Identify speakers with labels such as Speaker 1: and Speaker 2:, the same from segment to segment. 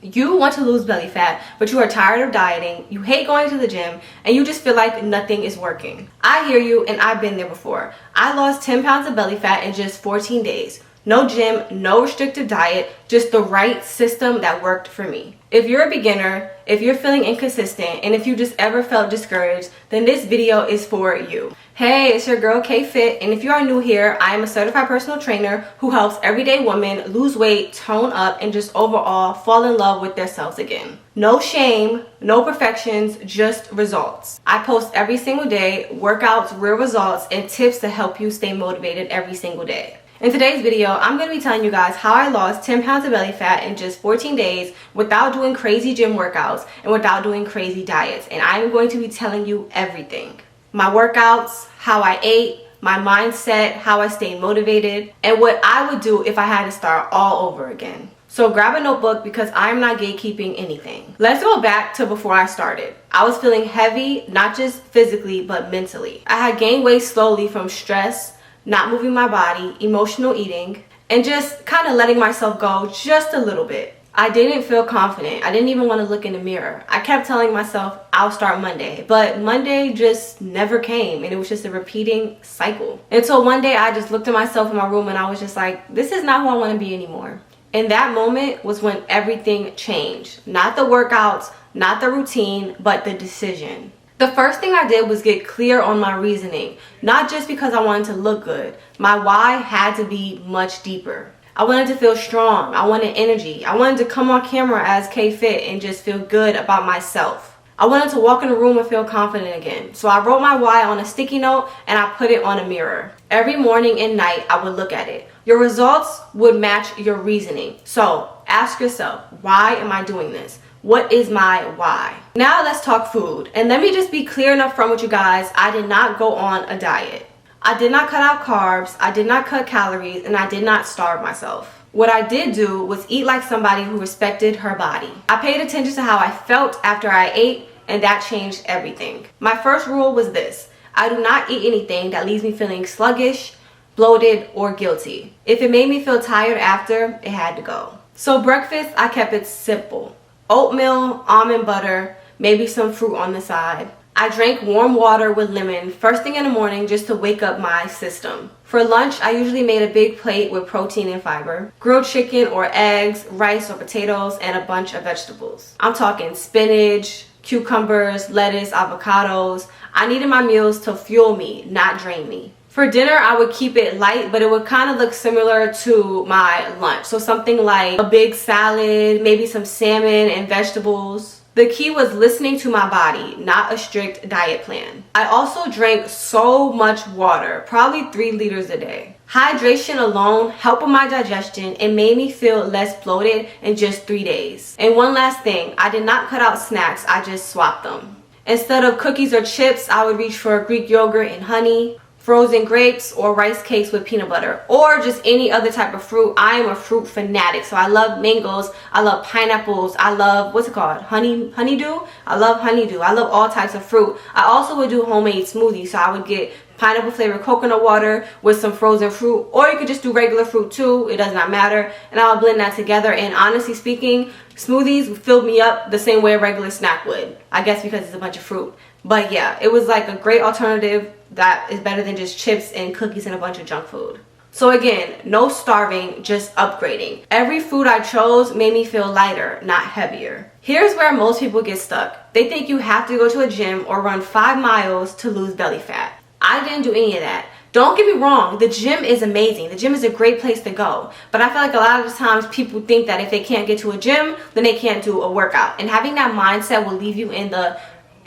Speaker 1: You want to lose belly fat, but you are tired of dieting, you hate going to the gym, and you just feel like nothing is working. I hear you, and I've been there before. I lost 10 pounds of belly fat in just 14 days. No gym, no restrictive diet, just the right system that worked for me. If you're a beginner, if you're feeling inconsistent, and if you just ever felt discouraged, then this video is for you. Hey, it's your girl K Fit, and if you are new here, I am a certified personal trainer who helps everyday women lose weight, tone up, and just overall fall in love with themselves again. No shame, no perfections, just results. I post every single day, workouts, real results, and tips to help you stay motivated every single day. In today's video, I'm going to be telling you guys how I lost 10 pounds of belly fat in just 14 days without doing crazy gym workouts and without doing crazy diets. And I'm going to be telling you everything. My workouts, how I ate, my mindset, how I stayed motivated, and what I would do if I had to start all over again. So grab a notebook because I'm not gatekeeping anything. Let's go back to before I started. I was feeling heavy, not just physically, but mentally. I had gained weight slowly from stress, not moving my body, emotional eating, and just kind of letting myself go just a little bit. I didn't feel confident. I didn't even want to look in the mirror. I kept telling myself I'll start Monday, but Monday just never came, and it was just a repeating cycle. Until one day I just looked at myself in my room and I was just like, this is not who I want to be anymore. And that moment was when everything changed. Not the workouts, not the routine, but the decision. The first thing I did was get clear on my reasoning, not just because I wanted to look good. My why had to be much deeper. I wanted to feel strong. I wanted energy. I wanted to come on camera as K Fit and just feel good about myself. I wanted to walk in a room and feel confident again. So I wrote my why on a sticky note and I put it on a mirror. Every morning and night I would look at it. Your results would match your reasoning. So ask yourself, why am I doing this? What is my why? Now let's talk food. And let me just be clear enough front with you guys, I did not go on a diet. I did not cut out carbs, I did not cut calories, and I did not starve myself. What I did do was eat like somebody who respected her body. I paid attention to how I felt after I ate, and that changed everything. My first rule was this: I do not eat anything that leaves me feeling sluggish, bloated, or guilty. If it made me feel tired after, it had to go. So breakfast, I kept it simple. Oatmeal, almond butter, maybe some fruit on the side. I drank warm water with lemon first thing in the morning just to wake up my system. For lunch, I usually made a big plate with protein and fiber, grilled chicken or eggs, rice or potatoes, and a bunch of vegetables. I'm talking spinach, cucumbers, lettuce, avocados. I needed my meals to fuel me, not drain me. For dinner, I would keep it light, but it would kind of look similar to my lunch. So something like a big salad, maybe some salmon and vegetables. The key was listening to my body, not a strict diet plan. I also drank so much water, probably 3 liters a day. Hydration alone helped with my digestion and made me feel less bloated in just 3 days. And one last thing, I did not cut out snacks, I just swapped them. Instead of cookies or chips, I would reach for Greek yogurt and honey, frozen grapes, or rice cakes with peanut butter, or just any other type of fruit. I am a fruit fanatic, so I love mangoes, I love pineapples, I love, what's it called, honeydew? I love honeydew. I love all types of fruit. I also would do homemade smoothies, so I would get pineapple flavored coconut water with some frozen fruit, or you could just do regular fruit too, it does not matter, and I would blend that together. And honestly speaking, smoothies filled me up the same way a regular snack would, I guess because it's a bunch of fruit. But yeah, it was like a great alternative that is better than just chips and cookies and a bunch of junk food. So again, no starving, just upgrading. Every food I chose made me feel lighter, not heavier. Here's where most people get stuck. They think you have to go to a gym or run 5 miles to lose belly fat. I didn't do any of that. Don't get me wrong, the gym is amazing. The gym is a great place to go. But I feel like a lot of the times people think that if they can't get to a gym, then they can't do a workout. And having that mindset will leave you in the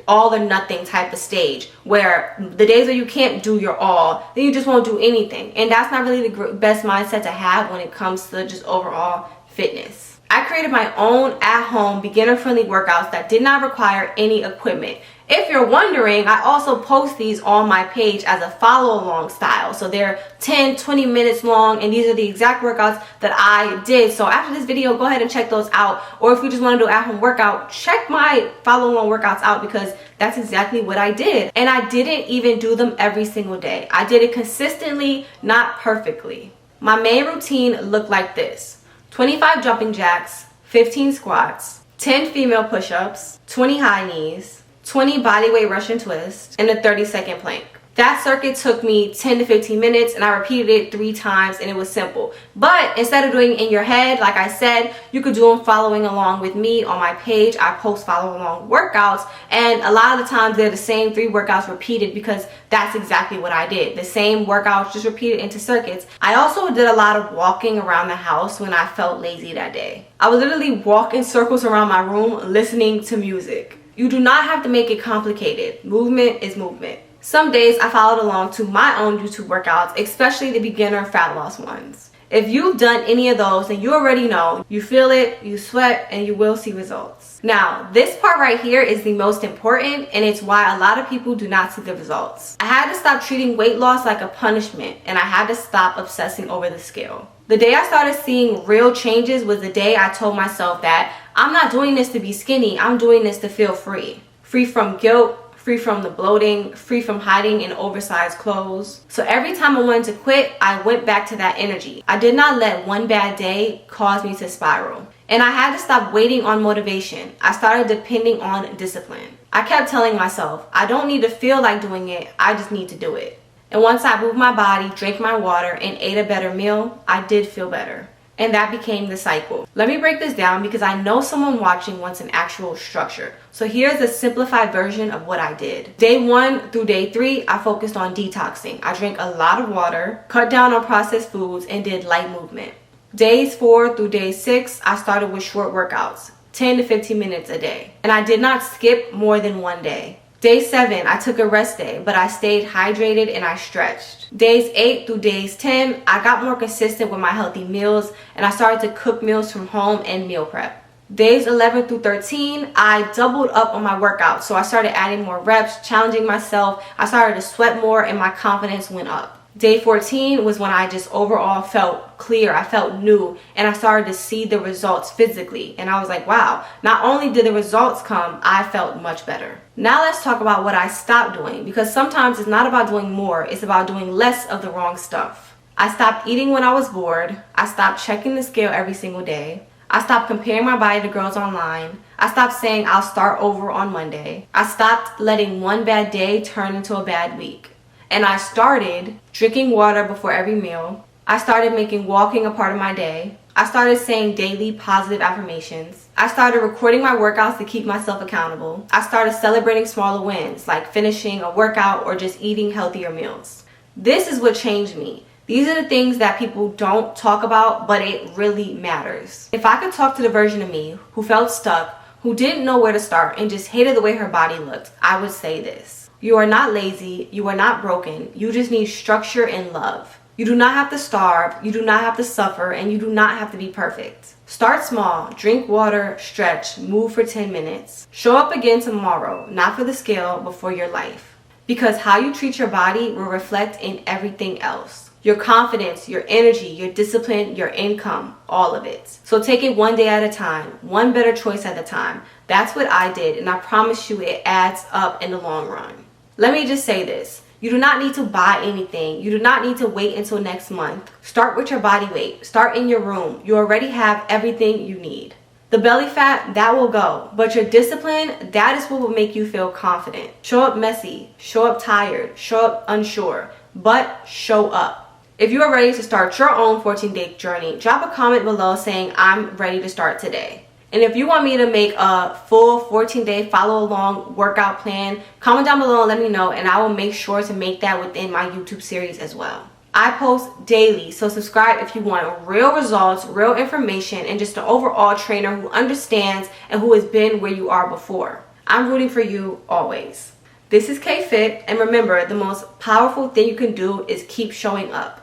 Speaker 1: all or nothing type of stage, where the days where you can't do your all, then you just won't do anything. And that's not really the best mindset to have when it comes to just overall fitness. I created my own at-home beginner-friendly workouts that did not require any equipment. If you're wondering, I also post these on my page as a follow-along style. So they're 10-20 minutes long, and these are the exact workouts that I did. So after this video, go ahead and check those out. Or if you just want to do an at-home workout, check my follow-along workouts out, because that's exactly what I did. And I didn't even do them every single day. I did it consistently, not perfectly. My main routine looked like this: 25 jumping jacks, 15 squats, 10 female push-ups, 20 high knees, 20 bodyweight Russian twists, and a 30-second plank. That circuit took me 10 to 15 minutes, and I repeated it 3 times, and it was simple. But instead of doing it in your head, like I said, you could do them following along with me on my page. I post follow along workouts, and a lot of the times they're the same 3 workouts repeated, because that's exactly what I did. The same workouts just repeated into circuits. I also did a lot of walking around the house when I felt lazy that day. I would literally walk in circles around my room listening to music. You do not have to make it complicated. Movement is movement. Some days I followed along to my own YouTube workouts, especially the beginner fat loss ones. If you've done any of those, then you already know. You feel it, you sweat, and you will see results. Now, this part right here is the most important, and it's why a lot of people do not see the results. I had to stop treating weight loss like a punishment, and I had to stop obsessing over the scale. The day I started seeing real changes was the day I told myself that I'm not doing this to be skinny, I'm doing this to feel free. Free from guilt, free from the bloating, free from hiding in oversized clothes. So every time I wanted to quit, I went back to that energy. I did not let one bad day cause me to spiral. And I had to stop waiting on motivation. I started depending on discipline. I kept telling myself, I don't need to feel like doing it, I just need to do it. And once I moved my body, drank my water, and ate a better meal, I did feel better. And that became the cycle. Let me break this down because I know someone watching wants an actual structure. So here's a simplified version of what I did. Day 1 through day 3, I focused on detoxing. I drank a lot of water, cut down on processed foods, and did light movement. Days 4 through day 6, I started with short workouts, 10 to 15 minutes a day. And I did not skip more than one day. Day 7, I took a rest day, but I stayed hydrated and I stretched. Days 8 through days 10, I got more consistent with my healthy meals, and I started to cook meals from home and meal prep. Days 11 through 13, I doubled up on my workouts, so I started adding more reps, challenging myself. I started to sweat more, and my confidence went up. Day 14 was when I just overall felt clear, I felt new, and I started to see the results physically. And I was like, wow, not only did the results come, I felt much better. Now let's talk about what I stopped doing, because sometimes it's not about doing more, it's about doing less of the wrong stuff. I stopped eating when I was bored. I stopped checking the scale every single day. I stopped comparing my body to girls online. I stopped saying I'll start over on Monday. I stopped letting one bad day turn into a bad week. And I started drinking water before every meal. I started making walking a part of my day. I started saying daily positive affirmations. I started recording my workouts to keep myself accountable. I started celebrating smaller wins, like finishing a workout or just eating healthier meals. This is what changed me. These are the things that people don't talk about, but it really matters. If I could talk to the version of me who felt stuck, who didn't know where to start, and just hated the way her body looked, I would say this. You are not lazy, you are not broken, you just need structure and love. You do not have to starve, you do not have to suffer, and you do not have to be perfect. Start small, drink water, stretch, move for 10 minutes. Show up again tomorrow, not for the scale, but for your life. Because how you treat your body will reflect in everything else. Your confidence, your energy, your discipline, your income, all of it. So take it one day at a time, one better choice at a time. That's what I did, and I promise you it adds up in the long run. Let me just say this. You do not need to buy anything. You do not need to wait until next month. Start with your body weight. Start in your room. You already have everything you need. The belly fat, that will go. But your discipline, that is what will make you feel confident. Show up messy. Show up tired. Show up unsure. But show up. If you are ready to start your own 14-day journey, drop a comment below saying, I'm ready to start today. And if you want me to make a full 14-day follow-along workout plan, comment down below and let me know, and I will make sure to make that within my YouTube series as well. I post daily, so subscribe if you want real results, real information, and just an overall trainer who understands and who has been where you are before. I'm rooting for you always. This is K-Fit, and remember, the most powerful thing you can do is keep showing up.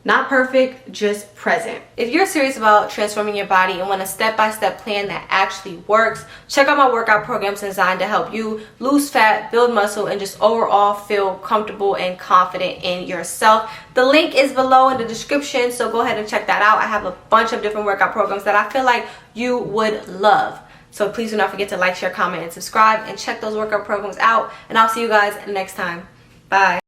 Speaker 1: Not perfect, just present. If you're serious about transforming your body and want a step-by-step plan that actually works, check out my workout programs designed to help you lose fat, build muscle, and just overall feel comfortable and confident in yourself. The link is below in the description, so go ahead and check that out. I have a bunch of different workout programs that I feel like you would love. So please do not forget to like, share, comment, and subscribe, and check those workout programs out. And I'll see you guys next time. Bye.